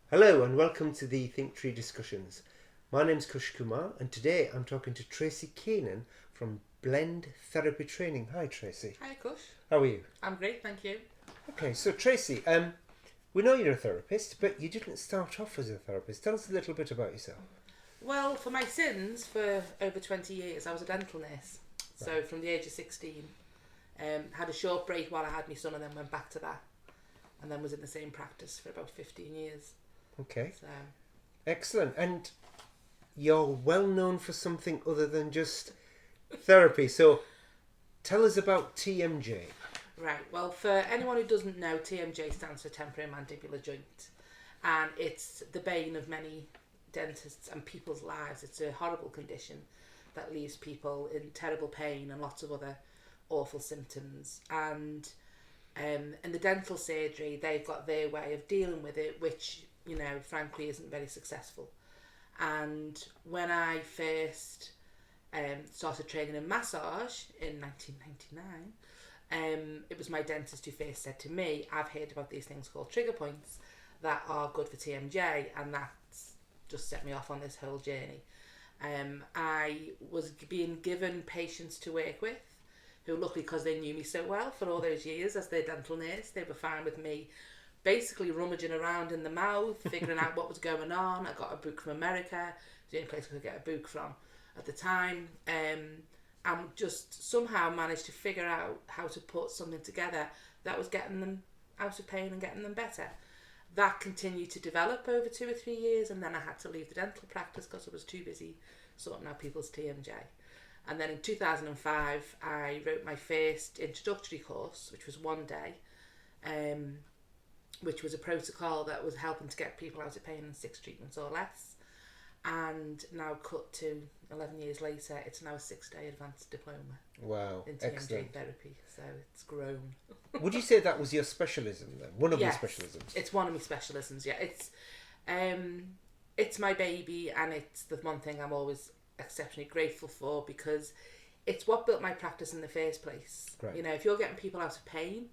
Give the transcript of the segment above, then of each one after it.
Hello and welcome to the ThinkTree discussions. My name's Kush Kumar and today I'm talking to Tracey Kiernan from Blend Therapy Training. Hi Tracey. Hi Kush. How are you? I'm great, thank you. Okay, so Tracey, we know you're a therapist, but you didn't start off as a therapist. Tell us a little bit about yourself. Well, for my sins, for over 20 years, I was a dental nurse. So Right. from the age of 16, had a short break while I had my son and then went back to that. And then was in the same practice for about 15 years. Okay, So, excellent. And you're well known for something other than just therapy. So tell us about TMJ. right, well, for anyone who doesn't know, TMJ stands for temporary mandibular joint. And it's the bane of many dentists and people's lives. It's a horrible condition that leaves people in terrible pain and lots of other awful symptoms. And in the dental surgery, they've got their way of dealing with it, which, you know, frankly isn't very successful. And when I first started training in massage in 1999, it was my dentist who first said to me, I've heard about these things called trigger points that are good for TMJ, and that's just set me off on this whole journey. I was being given patients to work with who, luckily, because they knew me so well for all those years as their dental nurse, they were fine with me basically rummaging around in the mouth, figuring out what was going on. I got a book from America, the only place I could get a book from at the time, and just somehow managed to figure out how to put something together that was getting them out of pain and getting them better. That continued to develop over 2 or 3 years, and then I had to leave the dental practice because I was too busy sorting out people's TMJ. And then in 2005, I wrote my first introductory course, which was 1 day, which was a protocol that was helping to get people out of pain in 6 treatments or less. And now cut to 11 years later, it's now a 6-day advanced diploma Wow, in TMJ excellent. Therapy. So it's grown. Would you say that was your specialism then? One of Yes, your specialisms? it's one of my specialisms, yeah. It's my baby, and it's the one thing I'm always exceptionally grateful for because it's what built my practice in the first place. Right. You know, if you're getting people out of pain,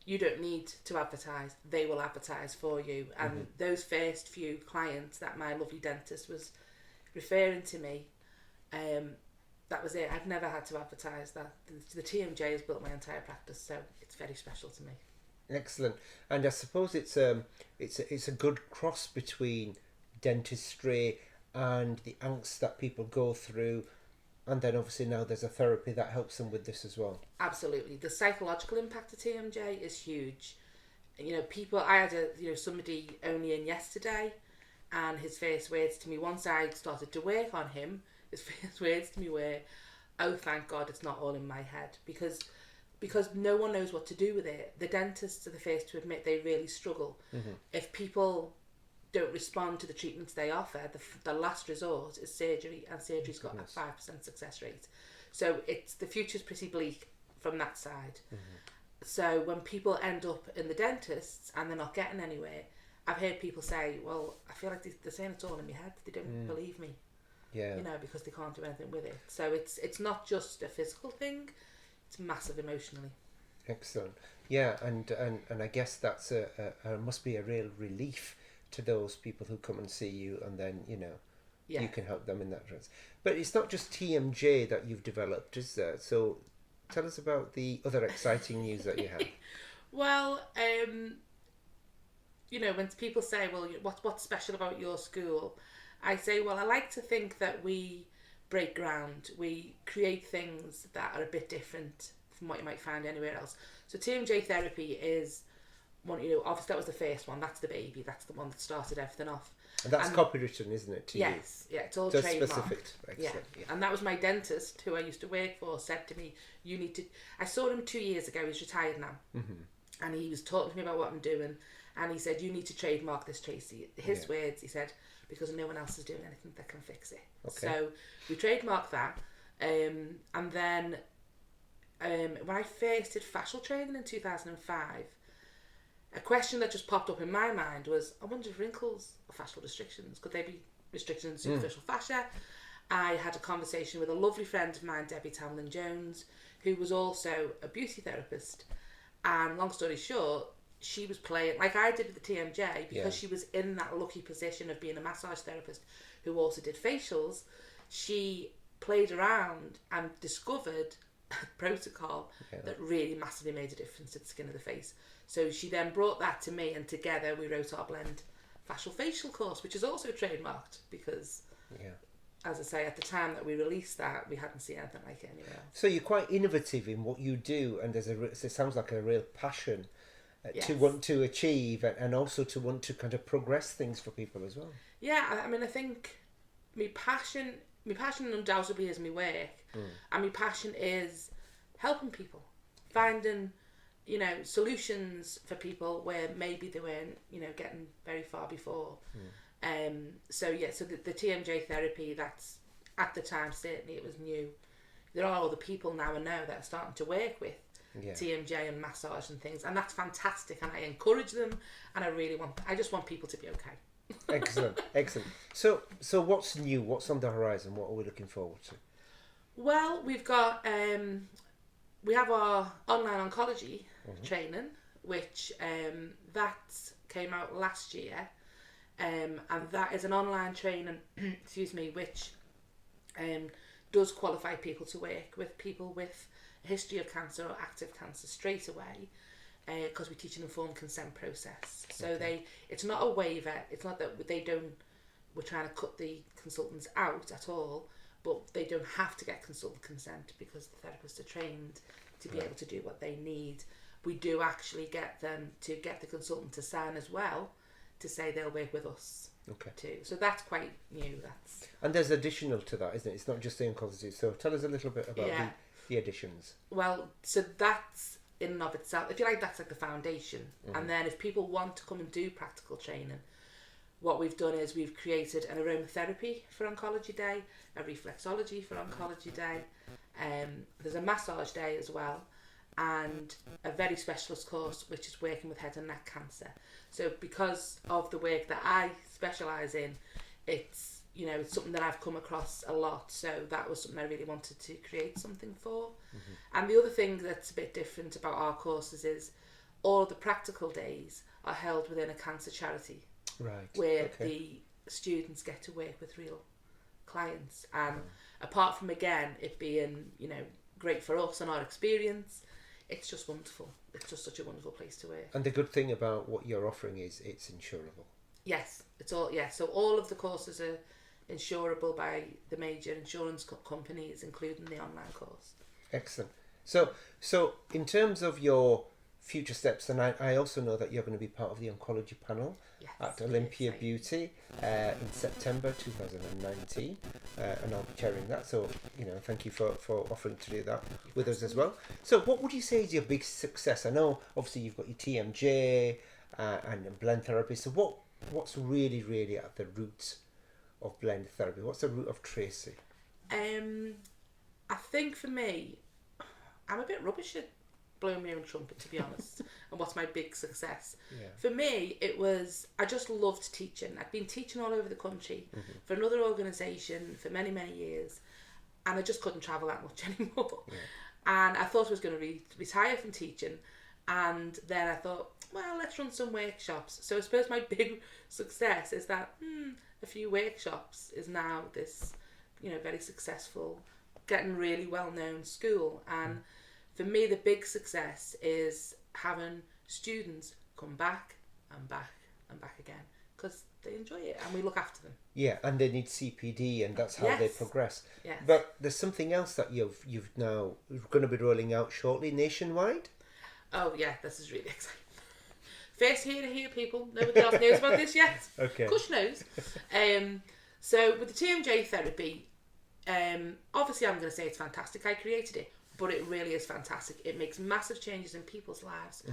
you don't need to advertise. They will advertise for you. And those first few clients that my lovely dentist was referring to me, that was it. I've never had to advertise that. The TMJ has built my entire practice, so it's very special to me. Excellent. And I suppose it's a good cross between dentistry and the angst that people go through, and then obviously now there's a therapy that helps them with this as well. Absolutely. The psychological impact of TMJ is huge. You know, I had somebody only in yesterday, and his first words to me, once I started to work on him, his first words to me were, oh, thank God it's not all in my head, because no one knows what to do with it. The dentists are the first to admit they really struggle. If people don't respond to the treatments they offer, the last resort is surgery, and surgery's got a 5% success rate. So the future's pretty bleak from that side. So when people end up in the dentists and they're not getting anywhere, I've heard people say, well, I feel like they're saying it's all in my head. They don't believe me. Yeah. You know, because they can't do anything with it. So it's not just a physical thing, it's massive emotionally. Excellent. Yeah, and I guess that's must be a real relief to those people who come and see you, and then you can help them in that sense. But it's not just TMJ that you've developed, is there? So tell us about the other exciting news that you have. Well, when people say, well, what's special about your school? I say, well, I like to think that we break ground. We create things that are a bit different from what you might find anywhere else. So TMJ Therapy is one, obviously that was the first one. That's the baby. That's the one that started everything off. And that's copywritten, isn't it, to yes, you? Yeah, it's all so trademarked. Specific. Excellent. Yeah. And that was my dentist who I used to work for said to me, you need to... I saw him 2 years ago. He's retired now. And he was talking to me about what I'm doing. And he said, you need to trademark this, Tracey. His words, he said, because no one else is doing anything that can fix it. Okay. So we trademarked that. And then when I first did facial training in 2005, a question that just popped up in my mind was, I wonder if wrinkles are facial restrictions. Could they be restrictions in superficial fascia? I had a conversation with a lovely friend of mine, Debbie Tamlin-Jones, who was also a beauty therapist. And long story short, she was playing, like I did with the TMJ, because she was in that lucky position of being a massage therapist who also did facials. She played around and discovered a protocol that really massively made a difference to the skin of the face. So she then brought that to me, and together we wrote our blend facial course, which is also trademarked because, as I say, at the time that we released that, we hadn't seen anything like it anywhere else. So you're quite innovative in what you do, and it sounds like a real passion to want to achieve, and also to want to kind of progress things for people as well. Yeah, I mean, I think my passion undoubtedly is my work, and my passion is helping people, finding, solutions for people where maybe they weren't, getting very far before. So the TMJ therapy, that's, at the time, certainly it was new. There are other people now that are starting to work with TMJ and massage and things, and that's fantastic, and I encourage them, and I just want people to be okay. Excellent. So what's new? What's on the horizon? What are we looking forward to? Well, we've got we have our online oncology training, which that came out last year, and that is an online training, which does qualify people to work with people with a history of cancer or active cancer straight away, because we teach an informed consent process. So it's not a waiver. It's not that we're trying to cut the consultants out at all, but they don't have to get consultant consent because the therapists are trained to be able to do what they need. We do actually get them to get the consultant to sign as well, to say they'll work with us too. So that's quite new. And there's additional to that, isn't it? It's not just the oncology. So tell us a little bit about the additions. Well, so that's in and of itself, if you like, that's like the foundation. And then if people want to come and do practical training, what we've done is we've created an aromatherapy for Oncology Day, a reflexology for Oncology Day, there's a massage day as well, and a very specialist course which is working with head and neck cancer. So because of the work that I specialise in, it's it's something that I've come across a lot, so that was something I really wanted to create something for. And the other thing that's a bit different about our courses is all of the practical days are held within a cancer charity, where the students get to work with real clients. And apart from, again, it being great for us and our experience, it's just wonderful. It's just such a wonderful place to work. And the good thing about what you're offering is it's insurable. Yes, it's all. So all of the courses are insurable by the major insurance companies, including the online course. Excellent. So in terms of your future steps, and I also know that you're going to be part of the oncology panel at Olympia Beauty in September 2019, and I'll be chairing that. So thank you for offering to do that with us as well. So what would you say is your big success? I know obviously you've got your TMJ and blend therapy. So what's really at the roots of blend therapy? What's the root of Tracey? I think for me, I'm a bit rubbish at blowing my own trumpet, to be honest. And what's my big success? For me, it was, I just loved teaching. I'd been teaching all over the country for another organisation for many years, and I just couldn't travel that much anymore. And I thought I was going to retire from teaching, and then I thought, well, let's run some workshops. So I suppose my big success is that a few workshops is now this very successful, getting really well known school. And for me, the big success is having students come back and back and back again, because they enjoy it and we look after them. Yeah, and they need CPD, and that's how they progress. Yes. But there's something else that you've now going to be rolling out shortly nationwide. Oh yeah, this is really exciting. First here, people. Nobody else knows about this yet. Okay. Kush knows. So with the TMJ therapy, obviously I'm going to say it's fantastic. I created it, but it really is fantastic. It makes massive changes in people's lives,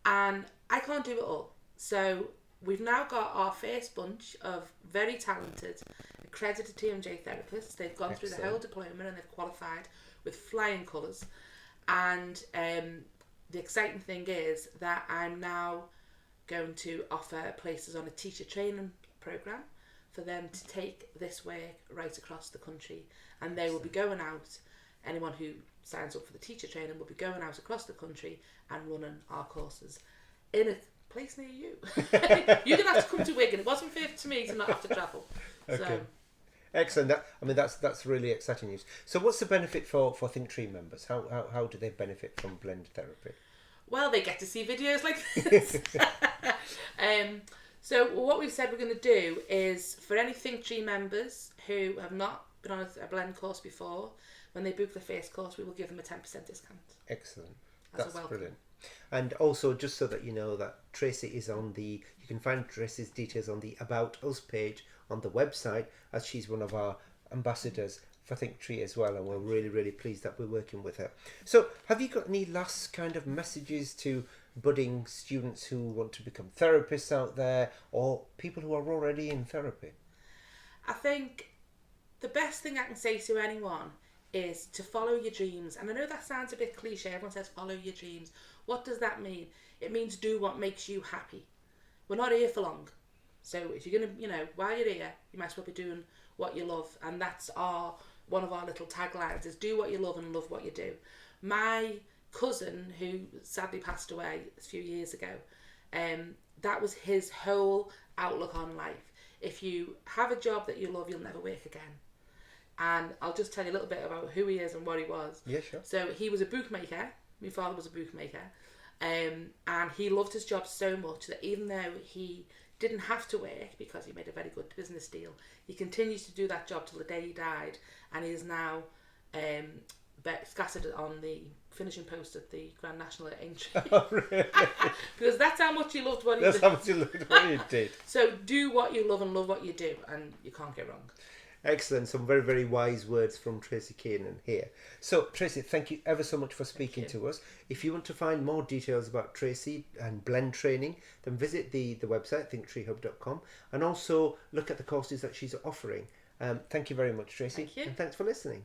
and I can't do it all. So we've now got our first bunch of very talented, accredited TMJ therapists. They've gone through the whole diploma and they've qualified with flying colours. And the exciting thing is that I'm now going to offer places on a teacher training programme for them to take this work right across the country, and they will be going out. Anyone who signs up for the teacher training will be going out across the country and running our courses in a place near you. You're gonna have to come to Wigan. It wasn't fair to me to not have to travel. Okay. So. Excellent. That's really exciting news. So what's the benefit for ThinkTree members? How do they benefit from blend therapy? Well, they get to see videos like this. So what we've said we're going to do is, for any ThinkTree members who have not been on a blend course before, when they book the first course, we will give them a 10% discount. Excellent. That's brilliant. And also, just so that you know, that Tracey is on you can find Tracey's details on the About Us page on the website, as she's one of our ambassadors for ThinkTree as well, and we're really, really pleased that we're working with her. So have you got any last kind of messages to budding students who want to become therapists out there, or people who are already in therapy? I think the best thing I can say to anyone is to follow your dreams. And I know that sounds a bit cliche. Everyone says follow your dreams. What does that mean? It means do what makes you happy. We're not here for long. So if you're going to, while you're here, you might as well be doing what you love. And that's one of our little taglines, is do what you love and love what you do. My cousin, who sadly passed away a few years ago, that was his whole outlook on life. If you have a job that you love, you'll never work again. And I'll just tell you a little bit about who he is and what he was. Yeah, sure. So he was a bookmaker. My father was a bookmaker. And he loved his job so much that even though he didn't have to work because he made a very good business deal, he continues to do that job till the day he died, and he is now scattered on the finishing post at the Grand National at Aintree. Oh, really? Because that's how much he loved what he did. That's how much you loved what you did. So do what you love and love what you do, and you can't go wrong. Excellent. Some very, very wise words from Tracey Kiernan here. So, Tracey, thank you ever so much for speaking to us. If you want to find more details about Tracey and blend training, then visit the website, thinktreehub.com, and also look at the courses that she's offering. Thank you very much, Tracey. Thank you. And thanks for listening.